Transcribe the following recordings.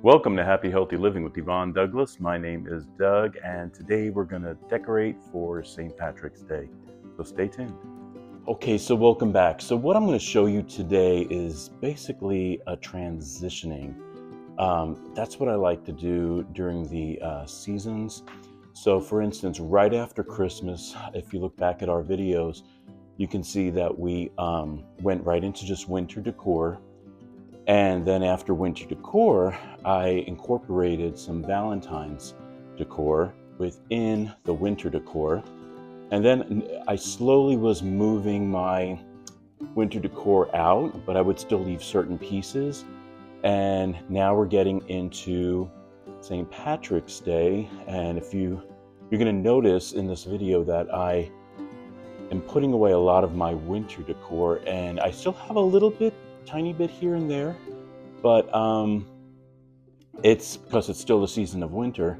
Welcome to Happy Healthy Living with Yvonne Douglas. My name is Doug, and today we're going to decorate for St. Patrick's Day. So stay tuned. Okay, so welcome back. So what I'm going to show you today is basically a transitioning. That's what I like to do during the seasons. So for instance, right after Christmas, if you look back at our videos, you can see that we went right into just winter decor. And then after winter decor, I incorporated some Valentine's decor within the winter decor. And then I slowly was moving my winter decor out, but I would still leave certain pieces. And now we're getting into St. Patrick's Day. And you're going to notice in this video that I am putting away a lot of my winter decor, and I still have a little bit, tiny bit here and there, but it's because it's still the season of winter,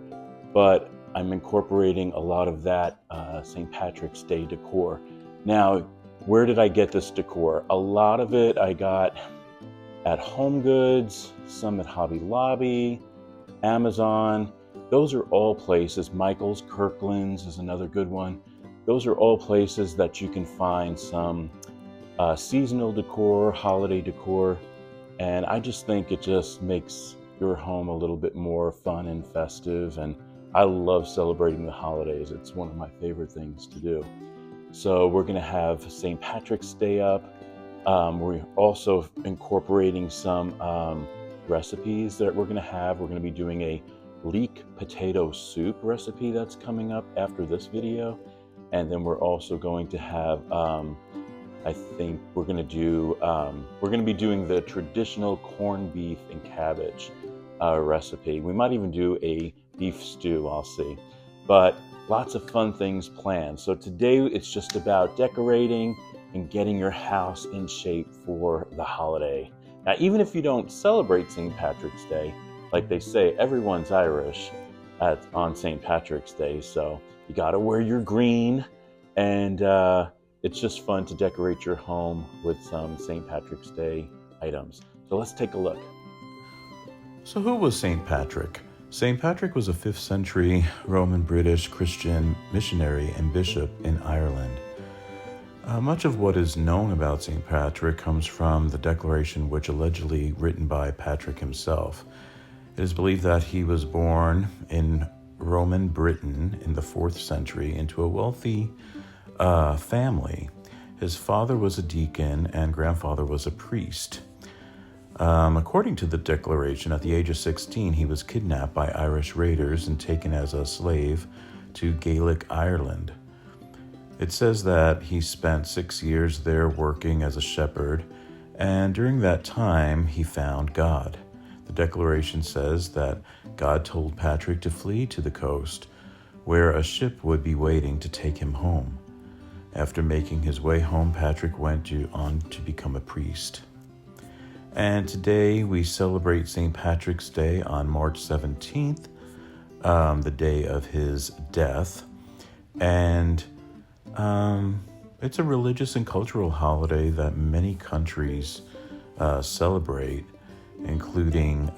but I'm incorporating a lot of that St. Patrick's Day decor. Now, where did I get this decor? A lot of it I got at HomeGoods, some at Hobby Lobby, Amazon. Those are all places. Michael's, Kirkland's is another good one. Those are all places that you can find some seasonal decor, holiday decor, and I just think it just makes your home a little bit more fun and festive, and I love celebrating the holidays. It's one of my favorite things to do. So we're going to have St. Patrick's Day up. We're also incorporating some recipes that we're going to have. We're going to be doing a leek potato soup recipe that's coming up after this video. And then we're also going to have, I think we're going to be doing the traditional corned beef and cabbage recipe. We might even do a beef stew, I'll see. But lots of fun things planned. So today it's just about decorating and getting your house in shape for the holiday. Now, even if you don't celebrate St. Patrick's Day, like they say, everyone's Irish on St. Patrick's Day. So you got to wear your green, and it's just fun to decorate your home with some St. Patrick's Day items. So let's take a look. So who was St. Patrick? St. Patrick was a 5th century Roman British Christian missionary and bishop in Ireland. Much of what is known about St. Patrick comes from the declaration which allegedly written by Patrick himself. It is believed that he was born in Roman Britain in the 4th century into a wealthy family. His father was a deacon and grandfather was a priest. According to the declaration, at the age of 16, he was kidnapped by Irish raiders and taken as a slave to Gaelic Ireland. It says that he spent 6 years there working as a shepherd, and during that time, he found God. The declaration says that God told Patrick to flee to the coast, where a ship would be waiting to take him home. After making his way home, Patrick went on to become a priest. And today we celebrate St. Patrick's Day on March 17th, the day of his death. And it's a religious and cultural holiday that many countries celebrate, including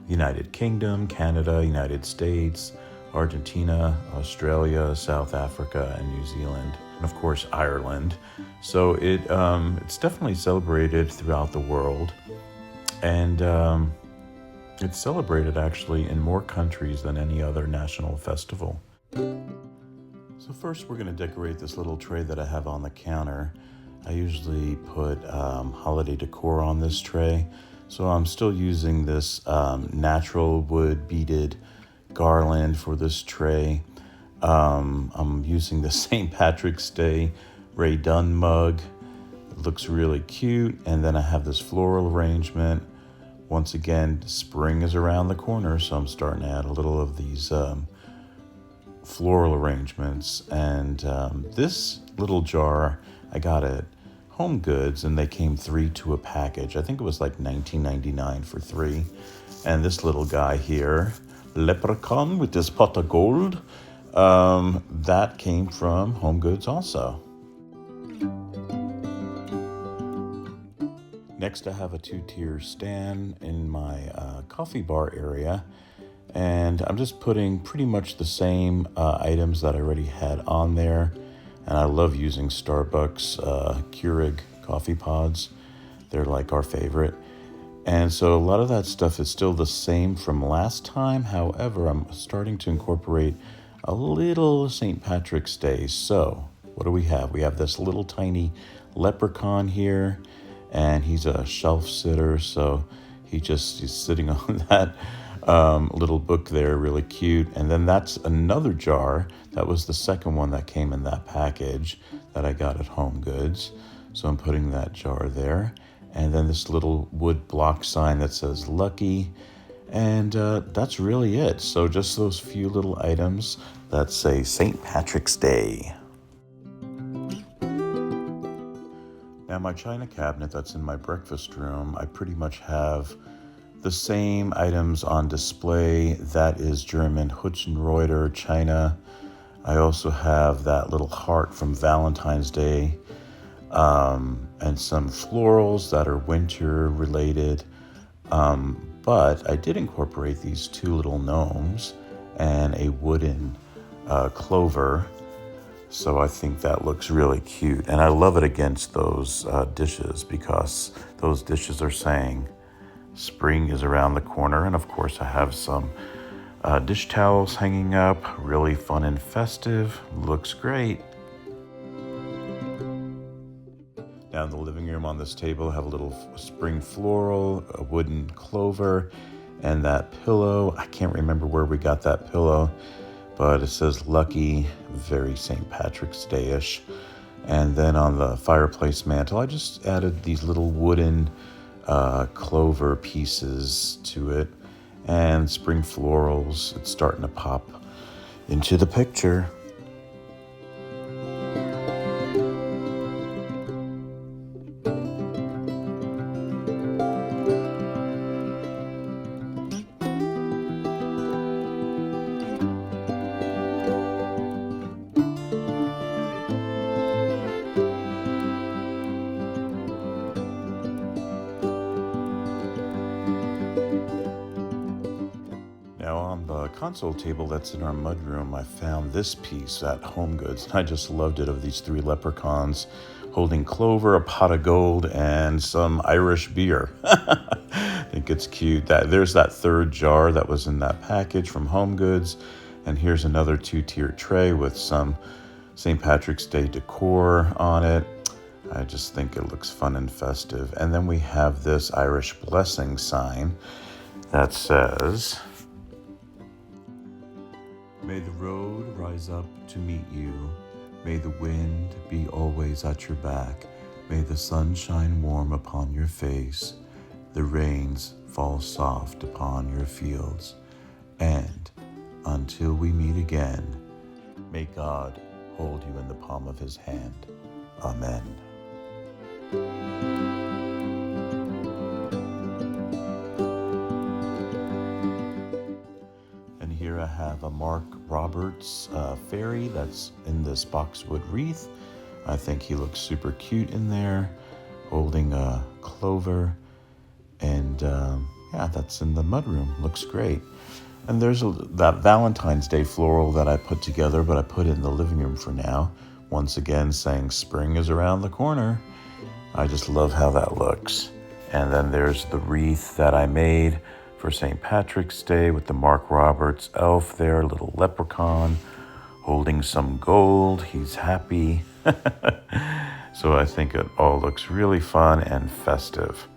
United Kingdom, Canada, United States, Argentina, Australia, South Africa, and New Zealand, and of course Ireland. So it's definitely celebrated throughout the world, and it's celebrated actually in more countries than any other national festival. So first we're going to decorate this little tray that I have on the counter. I usually put holiday decor on this tray. So I'm still using this natural wood beaded garland for this tray. I'm using the St. Patrick's Day Ray Dunn mug. It looks really cute. And then I have this floral arrangement. Once again, spring is around the corner, so I'm starting to add a little of these floral arrangements. And this little jar I got at HomeGoods, and they came 3 to a package. I think it was like $19.99 for 3. And this little guy here, leprechaun with this pot of gold, that came from HomeGoods also. Next, I have a 2-tier stand in my coffee bar area, and I'm just putting pretty much the same items that I already had on there. And I love using Starbucks Keurig coffee pods. They're like our favorite. And so a lot of that stuff is still the same from last time. However, I'm starting to incorporate a little St. Patrick's Day. So what do we have? We have this little tiny leprechaun here, and he's a shelf sitter. So he's sitting on that little book there, really cute. And then that's another jar. That was the second one that came in that package that I got at Home Goods. So I'm putting that jar there. And then this little wood block sign that says Lucky. And that's really it. So just those few little items that say St. Patrick's Day. Now my china cabinet that's in my breakfast room, I pretty much have the same items on display. That is German Hutchenreuter china. I also have that little heart from Valentine's Day. And some florals that are winter related. But I did incorporate these 2 little gnomes and a wooden clover. So I think that looks really cute. And I love it against those dishes, because those dishes are saying spring is around the corner. And of course I have some dish towels hanging up, really fun and festive. Looks great. Now in the living room on this table, I have a little spring floral, a wooden clover, and that pillow. I can't remember where we got that pillow, but it says Lucky, very St. Patrick's Day-ish. And then on the fireplace mantle, I just added these little wooden clover pieces to it, and spring florals. It's starting to pop into the picture. Now on the console table that's in our mudroom, I found this piece at Home Goods, and I just loved it, of these 3 leprechauns holding clover, a pot of gold, and some Irish beer. I think it's cute. There's that 3rd jar that was in that package from Home Goods, and here's another 2-tier tray with some St. Patrick's Day decor on it. I just think it looks fun and festive. And then we have this Irish blessing sign that says, "May the road rise up to meet you. May the wind be always at your back. May the sun shine warm upon your face. The rains fall soft upon your fields. And until we meet again, may God hold you in the palm of his hand. Amen." Here I have a Mark Roberts fairy that's in this boxwood wreath. I think he looks super cute in there, holding a clover. And yeah, that's in the mudroom. Looks great. And there's that Valentine's Day floral that I put together, but I put it in the living room for now. Once again, saying spring is around the corner. I just love how that looks. And then there's the wreath that I made for St. Patrick's Day with the Mark Roberts elf there, little leprechaun holding some gold. He's happy. So I think it all looks really fun and festive.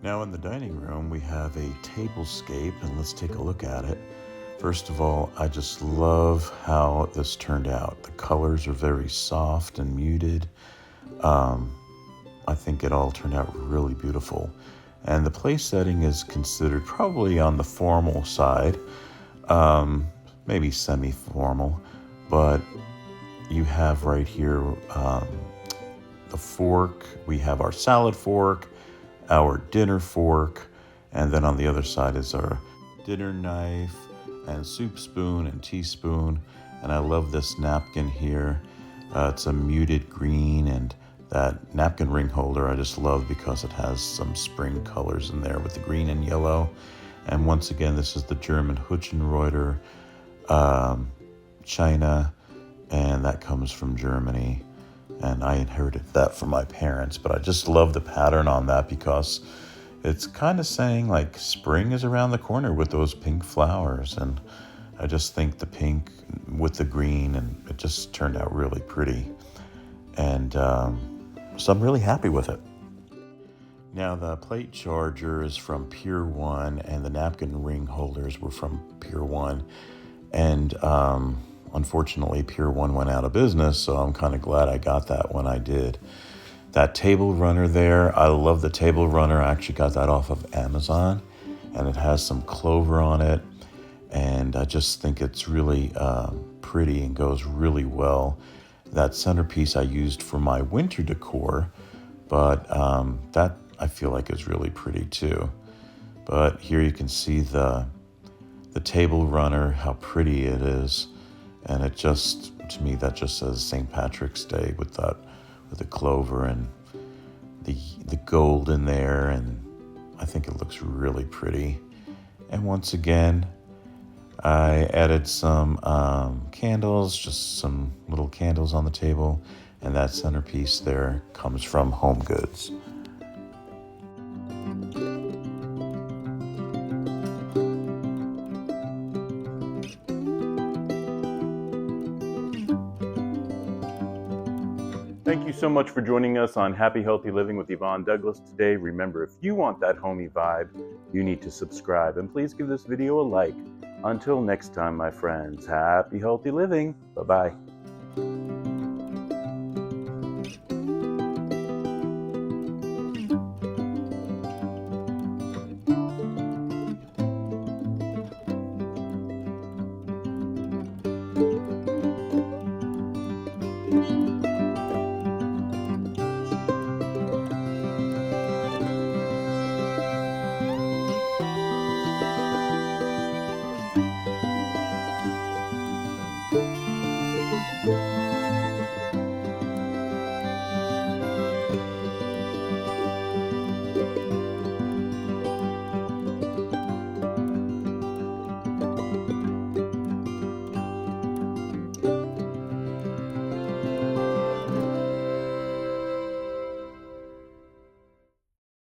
Now in the dining room, we have a tablescape, and let's take a look at it. First of all, I just love how this turned out. The colors are very soft and muted. I think it all turned out really beautiful. And the place setting is considered probably on the formal side, maybe semi-formal, but you have right here the fork. We have our salad fork, our dinner fork, and then on the other side is our dinner knife and soup spoon and teaspoon. And I love this napkin here. It's a muted green, and That napkin ring holder I just love because it has some spring colors in there with the green and yellow. And once again, this is the German Hutchenreuter China, and that comes from Germany. And I inherited that from my parents, but I just love the pattern on that because it's kind of saying like spring is around the corner with those pink flowers. And I just think the pink with the green, and it just turned out really pretty. And so I'm really happy with it. Now the plate charger is from Pier 1 and the napkin ring holders were from Pier 1. And unfortunately, Pier 1 went out of business, so I'm kind of glad I got that when I did. That table runner there, I love the table runner. I actually got that off of Amazon, and it has some clover on it. And I just think it's really pretty and goes really well. That centerpiece I used for my winter decor, but that I feel like is really pretty too. But here you can see the table runner, how pretty it is. And it just, to me, that just says St. Patrick's Day with the clover and the gold in there. And I think it looks really pretty. And once again, I added some candles, just some little candles on the table. And that centerpiece there comes from Home Goods. Thank you so much for joining us on Happy Healthy Living with Yvonne Douglas today. Remember, if you want that homey vibe, you need to subscribe. And please give this video a like. Until next time, my friends, happy healthy living. Bye-bye.